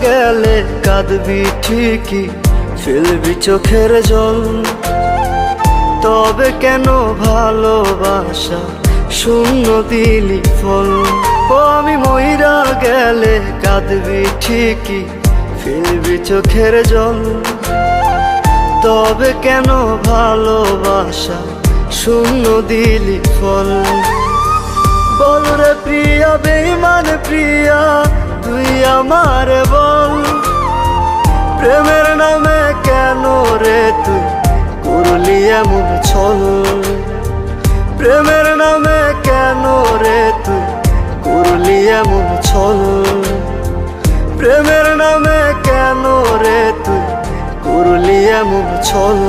গেলে কাঁদবি ঠিকই, ফেলবি চোখের জল। তবে কেন ভালোবাসা শূন্য দিলি ফল? ও আমি মইরা গেলে কাঁদবি ঠিকই, ফেলবি চোখের জল। তবে কেন ভালোবাসা শূন্য দিলি ফল? বল রে প্রিয়া, বেঈমান প্রিয়া, তুই আমার বল। প্রেমের নামে কেন রে তুই করলি এমন ছল? প্রেমের নামে কেন রে তুই করলি এমন ছল? প্রেমের নামে কেন রে তুই করলি এমন ছল?